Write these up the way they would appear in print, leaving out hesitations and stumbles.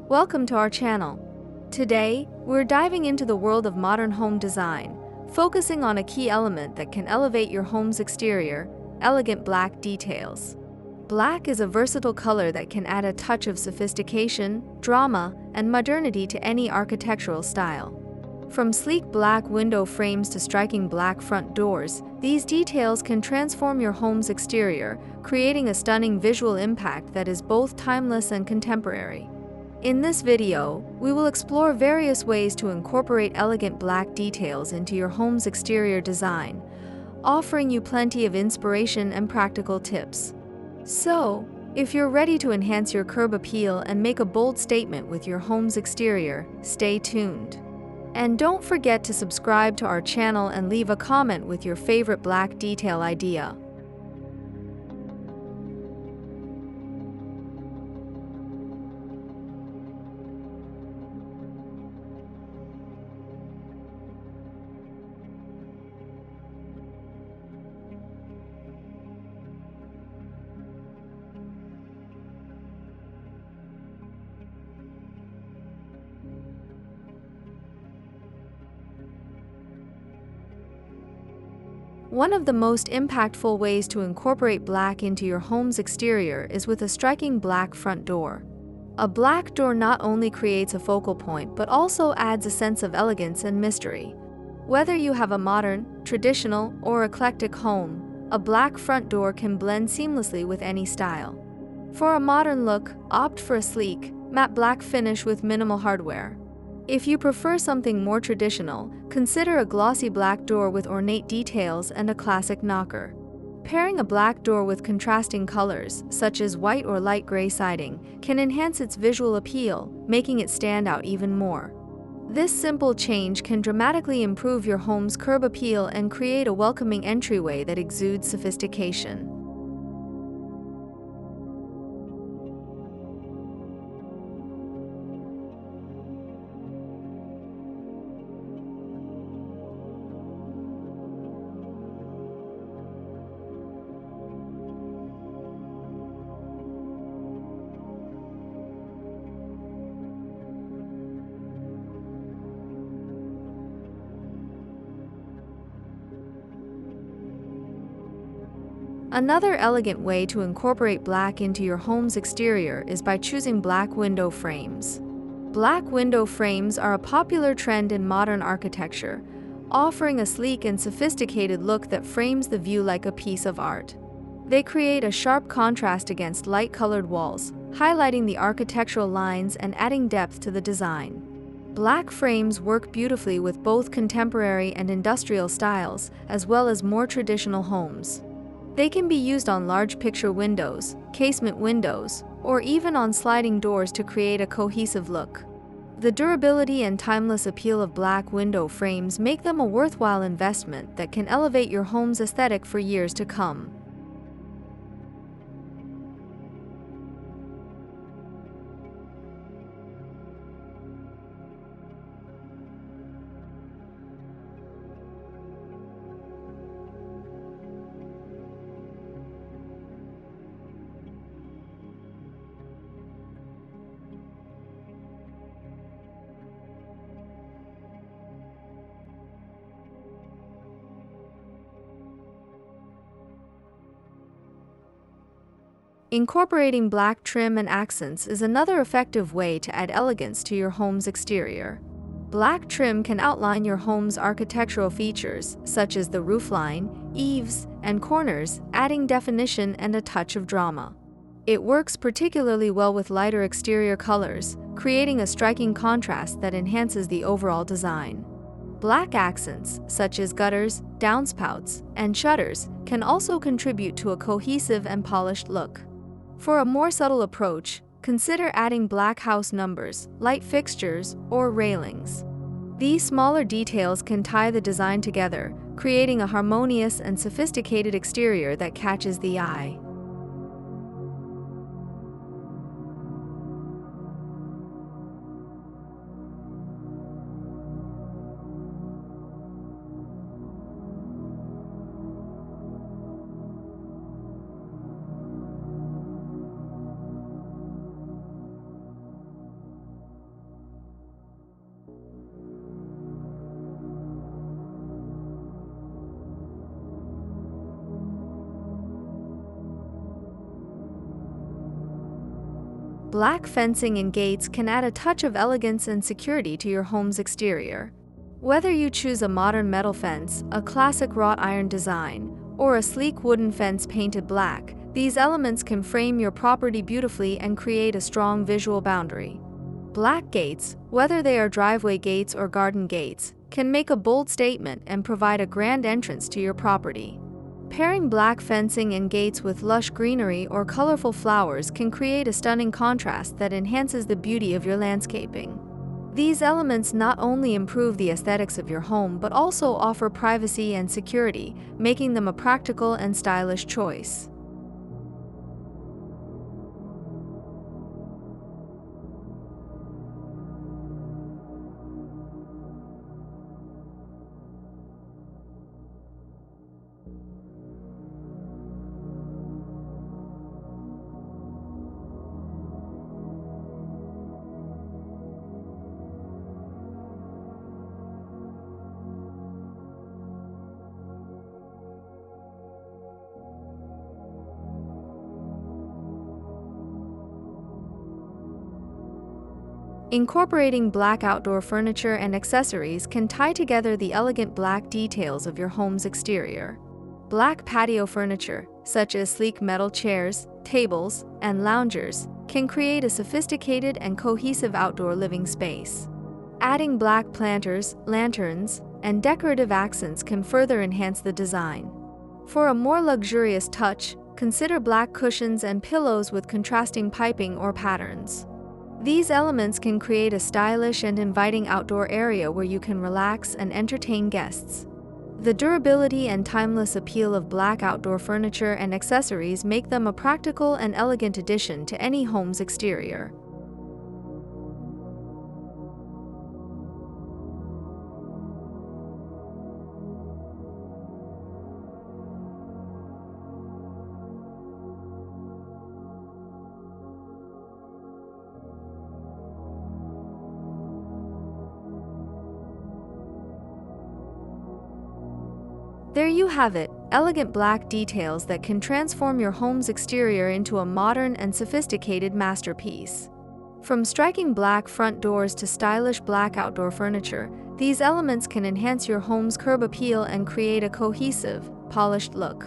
Welcome to our channel. Today, we're diving into the world of modern home design, focusing on a key element that can elevate your home's exterior: elegant black details. Black is a versatile color that can add a touch of sophistication, drama, and modernity to any architectural style. From sleek black window frames to striking black front doors, these details can transform your home's exterior, creating a stunning visual impact that is both timeless and contemporary. In this video, we will explore various ways to incorporate elegant black details into your home's exterior design, offering you plenty of inspiration and practical tips. So, if you're ready to enhance your curb appeal and make a bold statement with your home's exterior, stay tuned. And don't forget to subscribe to our channel and leave a comment with your favorite black detail idea. One of the most impactful ways to incorporate black into your home's exterior is with a striking black front door. A black door not only creates a focal point but also adds a sense of elegance and mystery. Whether you have a modern, traditional, or eclectic home, a black front door can blend seamlessly with any style. For a modern look, opt for a sleek, matte black finish with minimal hardware. If you prefer something more traditional, consider a glossy black door with ornate details and a classic knocker. Pairing a black door with contrasting colors, such as white or light gray siding, can enhance its visual appeal, making it stand out even more. This simple change can dramatically improve your home's curb appeal and create a welcoming entryway that exudes sophistication. Another elegant way to incorporate black into your home's exterior is by choosing black window frames. Black window frames are a popular trend in modern architecture, offering a sleek and sophisticated look that frames the view like a piece of art. They create a sharp contrast against light-colored walls, highlighting the architectural lines and adding depth to the design. Black frames work beautifully with both contemporary and industrial styles, as well as more traditional homes. They can be used on large picture windows, casement windows, or even on sliding doors to create a cohesive look. The durability and timeless appeal of black window frames make them a worthwhile investment that can elevate your home's aesthetic for years to come. Incorporating black trim and accents is another effective way to add elegance to your home's exterior. Black trim can outline your home's architectural features, such as the roofline, eaves, and corners, adding definition and a touch of drama. It works particularly well with lighter exterior colors, creating a striking contrast that enhances the overall design. Black accents, such as gutters, downspouts, and shutters, can also contribute to a cohesive and polished look. For a more subtle approach, consider adding black house numbers, light fixtures, or railings. These smaller details can tie the design together, creating a harmonious and sophisticated exterior that catches the eye. Black fencing and gates can add a touch of elegance and security to your home's exterior. Whether you choose a modern metal fence, a classic wrought iron design, or a sleek wooden fence painted black, these elements can frame your property beautifully and create a strong visual boundary. Black gates, whether they are driveway gates or garden gates, can make a bold statement and provide a grand entrance to your property. Pairing black fencing and gates with lush greenery or colorful flowers can create a stunning contrast that enhances the beauty of your landscaping. These elements not only improve the aesthetics of your home but also offer privacy and security, making them a practical and stylish choice. Incorporating black outdoor furniture and accessories can tie together the elegant black details of your home's exterior. Black patio furniture, such as sleek metal chairs, tables, and loungers, can create a sophisticated and cohesive outdoor living space. Adding black planters, lanterns, and decorative accents can further enhance the design. For a more luxurious touch, consider black cushions and pillows with contrasting piping or patterns. These elements can create a stylish and inviting outdoor area where you can relax and entertain guests. The durability and timeless appeal of black outdoor furniture and accessories make them a practical and elegant addition to any home's exterior. There you have it, elegant black details that can transform your home's exterior into a modern and sophisticated masterpiece. From striking black front doors to stylish black outdoor furniture, these elements can enhance your home's curb appeal and create a cohesive, polished look.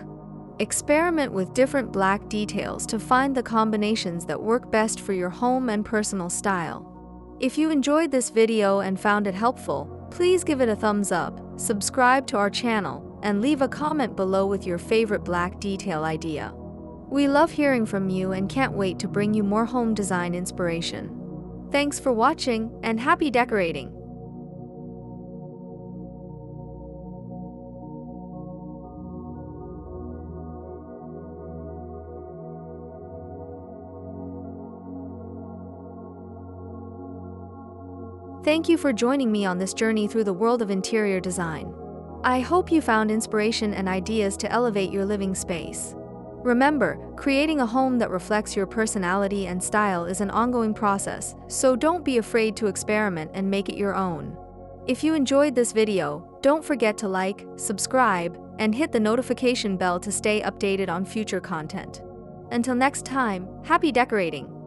Experiment with different black details to find the combinations that work best for your home and personal style. If you enjoyed this video and found it helpful, please give it a thumbs up, subscribe to our channel, and leave a comment below with your favorite black detail idea. We love hearing from you and can't wait to bring you more home design inspiration. Thanks for watching and happy decorating! Thank you for joining me on this journey through the world of interior design. I hope you found inspiration and ideas to elevate your living space. Remember, creating a home that reflects your personality and style is an ongoing process, so don't be afraid to experiment and make it your own. If you enjoyed this video, don't forget to like, subscribe, and hit the notification bell to stay updated on future content. Until next time, happy decorating!